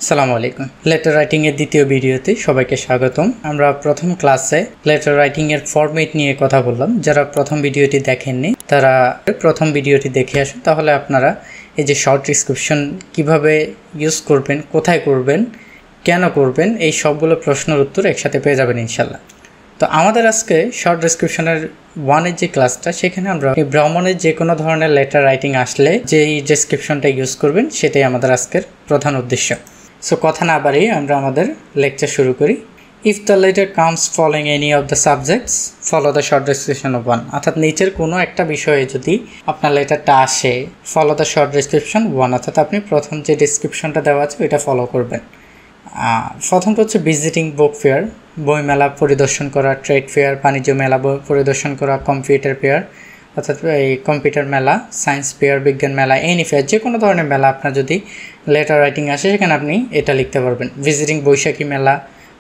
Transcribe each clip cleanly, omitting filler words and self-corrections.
আসসালামু আলাইকুম। Letter writing এর দ্বিতীয় ভিডিওতে সবাইকে স্বাগতম। আমরা প্রথম ক্লাসে লেটার রাইটিং এর ফরম্যাট নিয়ে কথা বললাম। যারা প্রথম ভিডিওটি দেখেননি তারা প্রথম ভিডিওটি দেখে আসুন, তাহলে আপনারা এই যে শর্ট ডিসক্রিপশন কিভাবে ইউজ করবেন, কোথায় করবেন, কেন করবেন, এই সবগুলো প্রশ্নের উত্তর একসাথে পেয়ে যাবেন ইনশাল্লাহ। তো আমাদের আজকে শর্ট ডিসক্রিপশনের ওয়ানের যে ক্লাসটা, সেখানে আমরা ভ্রমণের যে কোনো ধরনের লেটার রাইটিং আসলে যেই ডেসক্রিপশনটা ইউজ করবেন সেটাই আমাদের আজকের প্রধান উদ্দেশ্য। সো কথা না বাড়িয়ে আমরা আমাদের লেকচার শুরু করি। If the letter comes following any of the subjects follow the short description of one, অর্থাৎ নিচের কোনো একটা বিষয়ে যদি আপনার লেটারটা আসে follow the short description one, অর্থাৎ আপনি প্রথম যে ডেসক্রিপশনটা দেওয়া আছে ওইটা ফলো করবেন। প্রথমটা হচ্ছে ভিজিটিং বুক ফেয়ার, বইমেলা পরিদর্শন করা, ট্রেড ফেয়ার বাণিজ্য মেলা পরিদর্শন করা, কম্পিউটার ফেয়ার অর্থাৎ এই কম্পিউটার মেলা, সায়েন্স ফেয়ার বিজ্ঞান মেলা, এনি ফেয়ার যে কোনো ধরনের মেলা আপনার যদি লেটার রাইটিং আসে সেখানে আপনি এটা লিখতে পারবেন। ভিজিটিং বৈশাখী মেলা,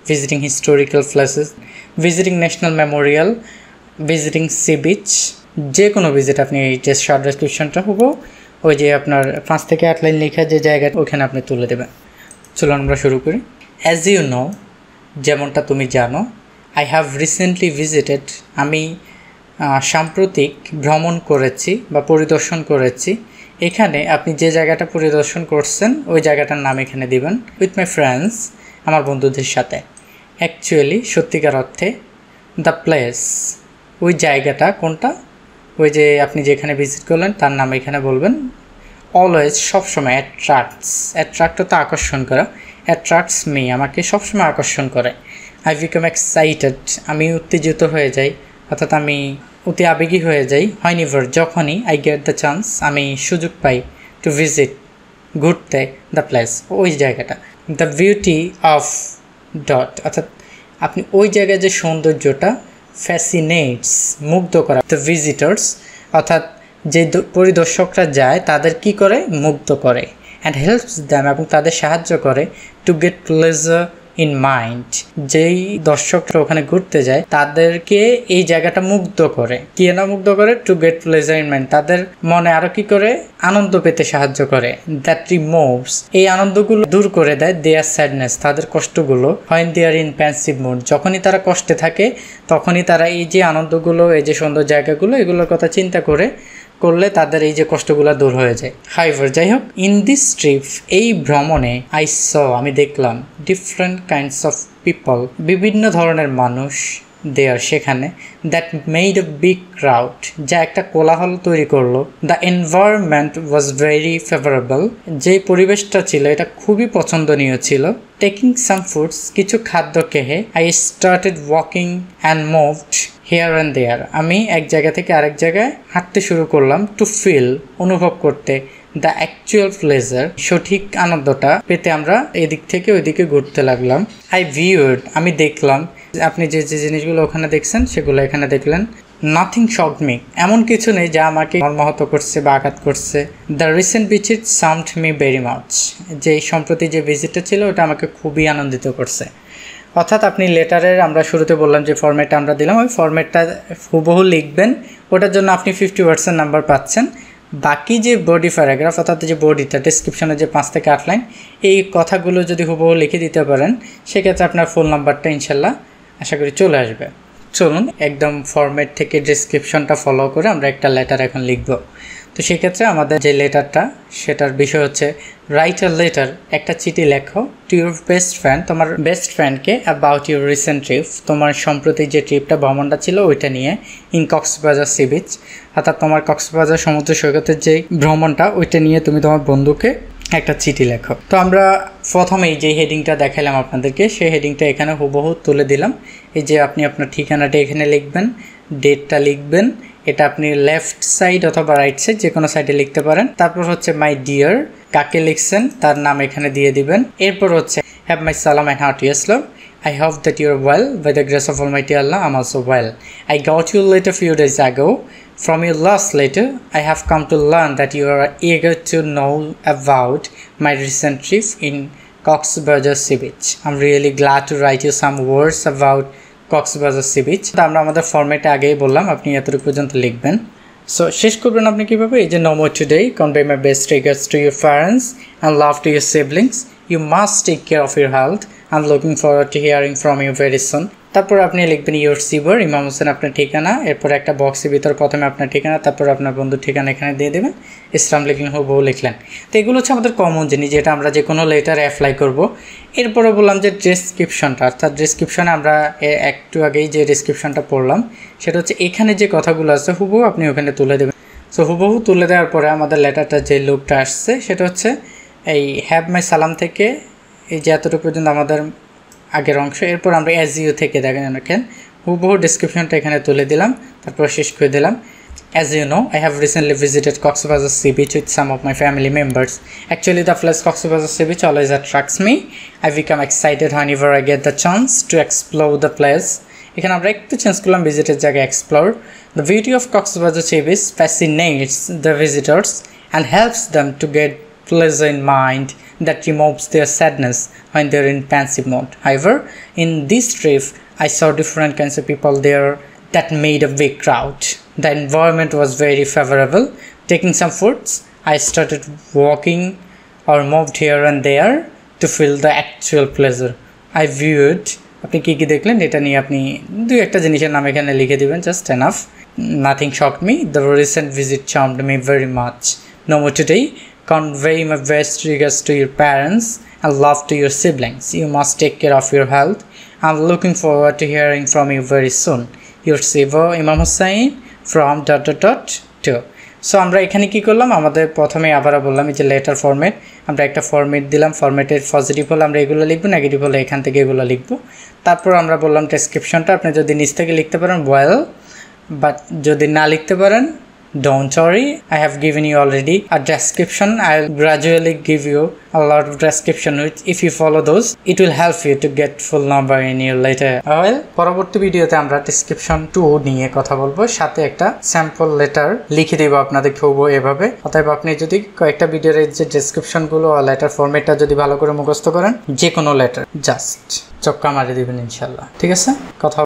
visiting historical places, visiting national Memorial, visiting sea beach, যে কোনো ভিজিট আপনি এই যে শর্ট ডেসক্রিপশনটা হবো ওই যে আপনার 5 থেকে 8 লাইন লেখা যে জায়গাটা ওখানে আপনি তুলে দেবেন। চলো আমরা শুরু করি। অ্যাজ ইউ নো, যেমনটা তুমি জানো, আই হ্যাভ রিসেন্টলি ভিজিটেড, আমি সাম্প্রতিক ভ্রমণ করেছি বা পরিদর্শন করেছি। এখানে আপনি যে জায়গাটা পরিদর্শন করছেন ওই জায়গাটার নাম এখানে দিবেন। উইথ মাই ফ্রেন্ডস, আমার বন্ধুদের সাথে। অ্যাকচুয়ালি সত্যিকার অর্থে দ্য প্লেস, ওই জায়গাটা কোনটা, ওই যে আপনি যেখানে ভিজিট করলেন তার নাম এখানে বলবেন। অলওয়েজ, সবসময়, অ্যাট্রাক্ট তো আকর্ষণ করা, অ্যাট্রাক্টস মি, আমাকে সবসময় আকর্ষণ করে। আই বিকাম এক্সাইটেড, আমি উত্তেজিত হয়ে যাই, অর্থাৎ আমি অতি আবেগী হয়ে যাই। হয়নিভার, যখনই আই গেট দ্য চান্স, আমি সুযোগ পাই, টু ভিজিট, ঘুরতে, দ্য প্লেস, ওই জায়গাটা। দ্য বিউটি অফ ডট, অর্থাৎ আপনি ওই জায়গায় যে সৌন্দর্যটা, ফ্যাসিনেটস, মুগ্ধ করা, দ্য ভিজিটার্স, অর্থাৎ যে পরিদর্শকরা যায় তাদের কি করে, মুগ্ধ করে। অ্যান্ড হেল্পস দ্যাম, এবং তাদের সাহায্য করে, to get pleasure in mind, যেই দর্শকরা ওখানে ঘুরতে যায় তাদেরকে এই জায়গাটা মুগ্ধ করে। কি না মুগ্ধ করে? To get pleasure in mind, তাদের মনে আরো কি করে, আনন্দ পেতে সাহায্য করে। দ্যাট রিমুভস, এই আনন্দগুলো দূর করে দেয়, দেয়ার স্যাডনেস, তাদের কষ্টগুলো। When they are in pensive mood, যখনই তারা কষ্টে থাকে তখনই তারা এই যে আনন্দগুলো, এই যে সুন্দর জায়গাগুলো, এগুলোর কথা চিন্তা করলে তাদের এই যে কষ্টগুলো দূর হয়ে যায়। হাইভার, যাই হোক, ইন দিস ট্রিপ, এই ভ্রমণে, আই স, আমি দেখলাম, ডিফারেন্ট কাইন্ডস অফ পিপল, বিভিন্ন ধরনের মানুষ, দেয়ার, সেখানে, that made a big crowd, যা একটা কোলাহল তৈরি করলো। The environment was very favourable, যেই পরিবেশটা ছিল এটা খুবই পছন্দনীয় ছিল। টেকিং সাম ফুডস, কিছু খাদ্য খেয়ে, I started walking and moved here and there, আমি এক জায়গা থেকে আরেক জায়গায় হাঁটতে শুরু করলাম। টু ফিল, অনুভব করতে, দ্য অ্যাকচুয়াল প্লেজার, সঠিক আনন্দটা পেতে আমরা এদিক থেকে ওইদিকে ঘুরতে লাগলাম। আই ভিউড, আমি দেখলাম, আপনি যে যে জিনিসগুলো ওখানে দেখছেন সেগুলো এখানে দেখলেন। নাথিং শকড মি, এমন কিছু নেই যা আমাকে মর্মাহত করছে বা আঘাত করছে। The recent visit sound me very much, যে সম্প্রতি যে ভিজিটটা ছিল ওটা আমাকে খুবই আনন্দিত করছে। অর্থাৎ আপনি লেটারের, আমরা শুরুতে বললাম যে ফরম্যাটটা আমরা দিলাম, ওই ফরম্যাটটা হুবহু লিখবেন। ওটার জন্য আপনি 50% নাম্বার পাচ্ছেন। বাকি যে বডি প্যারাগ্রাফ, অর্থাৎ যে বডিটা, ডেসক্রিপশনে যে 5 থেকে 8 লাইন, এই কথাগুলো যদি হুবহু লিখে দিতে পারেন সেক্ষেত্রে আপনার ফুল নাম্বারটা ইনশাল্লাহ আশা করি চলে আসবে। চলুন একদম ফরম্যাট থেকে ডেসক্রিপশনটা ফলো করে আমরা একটা লেটার এখন লিখব। তো সেক্ষেত্রে আমাদের যে লেটারটা, সেটার বিষয় হচ্ছে রাইট আ লেটার, একটা চিঠি লেখো, টু ইউর বেস্ট ফ্রেন্ড, তোমার বেস্ট ফ্রেন্ডকে, অ্যাবাউট ইউর রিসেন্ট ট্রিপ, তোমার সম্প্রতি যে ট্রিপটা, ভ্রমণটা ছিল ওইটা নিয়ে। ইন কক্সবাজার সি বিচ, অর্থাৎ তোমার কক্সবাজার সমুদ্র সৈকতের যে ভ্রমণটা ওইটা নিয়ে তুমি তোমার বন্ধুকে একটা চিঠি লেখো। তো আমরা প্রথমেই যে হেডিংটা দেখালাম আপনাদেরকে, সেই হেডিংটা এখানে হুবহু তুলে দিলাম। এই যে আপনি আপনার ঠিকানাটা এখানে লিখবেন, ডেটটা লিখবেন, এটা আপনি লেফট সাইড অথবা রাইট সাইড যে কোনো সাইডে লিখতে পারেন। তারপর হচ্ছে মাই ডিয়ার, কাকে লিখছেন তার নাম এখানে দিয়ে দিবেন। এরপর হচ্ছে হ্যাভ মাই সালাম and heartiest love, I hope that you are well. By the grace of Almighty Allah, I'm also well. I got your letter a few days ago. From your last letter, I have come to learn that you are eager to know about my recent trip in Cox's Sea Beach. I'm really glad to write you some words about Cox's Sea Beach. তো আমরা আমাদের ফরম্যাটে আগেই বললাম আপনি এতটুকু পর্যন্ত লিখবেন। সো শেষ করবেন আপনি কীভাবে, এই যে no more today, convey my best regards to your parents and love to your siblings, you must take care of your health, I am looking forward to hearing from you very soon. তারপর আপনি লিখবেন your সিবর ইমাম হোসেন আপনার ঠিকানা, এরপর একটা বক্সের ভিতর প্রথমে আপনার ঠিকানা, তারপর আপনার বন্ধুর ঠিকানা এখানে দিয়ে দেবেন, ইসলাম লিখলেন, হুবহু লিখলেন। তো এগুলো হচ্ছে আমাদের কমন জিনিস, যেটা আমরা যে কোনো লেটারে অ্যাপ্লাই করব। এরপরে বললাম যে ডেসক্রিপশনটা, অর্থাৎ ডেসক্রিপশনে আমরা একটু আগেই যে ডেসক্রিপশনটা পড়লাম সেটা হচ্ছে এখানে যে কথাগুলো আছে হুবহু আপনি ওখানে তুলে দেবেন। সো হুবহু তুলে দেওয়ার পরে আমাদের লেটারটা যে লুকটা আসছে সেটা হচ্ছে এই হ্যাভ মাই সালাম থেকে এই যে এতটুকু পর্যন্ত আমাদের আগের অংশ। এরপর আমরা অ্যাজ ইউ থেকে দেখেন হুবহু ডেসক্রিপশনটা এখানে তুলে দিলাম, তারপর শেষ করে দিলাম। As you know, I have recently visited Cox's Bazar Sea Beach with some of my family members. Actually, the place Cox's Bazar Sea Beach always attracts me. I become excited whenever I get the chance to explore the place. এখানে আমরা একটু change করলাম ভিজিটের জায়গায় explore. The beauty of Cox's Bazar Sea Beach fascinates the visitors and helps them to get pleasure in mind that removes their sadness when they're in pensive mode. However, in this trip, I saw different kinds of people there that made a big crowd. The environment was very favorable. Taking some foods, I started walking or moved here and there to feel the actual pleasure. I viewed, আপনি কী কী দেখলেন এটা নিয়ে আপনি দুই একটা জিনিসের নাম এখানে লিখে দিবেন, just enough. Nothing shocked me. The recent visit charmed me very much. No more today. Convey my best regards to your parents and love to your siblings. You must take care of your health. I'm looking forward to hearing from you very soon. Your Sivo Imam Hussain from ... to. So আমরা এখানে কি করলাম, আমাদের প্রথমে আবারও বললাম এই যে লেটার ফরম্যাট, আমরা একটা ফরম্যাট দিলাম, ফরম্যাটের পজিটিভ হলে আমরা এগুলো লিখবো, নেগেটিভ হলে এখান থেকে এগুলো লিখবো। তারপর আমরা বললাম ডেসক্রিপশনটা আপনি যদি নিচ থেকে লিখতে পারেন ওয়েল, বাট যদি না লিখতে পারেন don't worry, I have given you already a description. I'll gradually give you a lot of description which if you follow those it will help you to get full number in your later. Well, পরবর্তী ভিডিওতে আমরা description 2 নিয়ে কথা বলবো, সাথে একটা sample letter লিখে দেব আপনাদেরকে হুবহু এভাবে। অতএব আপনি যদি কয়েকটা ভিডিওর যে ডেসক্রিপশন গুলো আর লেটার ফরম্যাটটা যদি ভালো করে মুখস্থ করেন, যে কোনো লেটার জাস্ট চক্কা মারি দিবেন ইনশাআল্লাহ। ঠিক আছে, কথা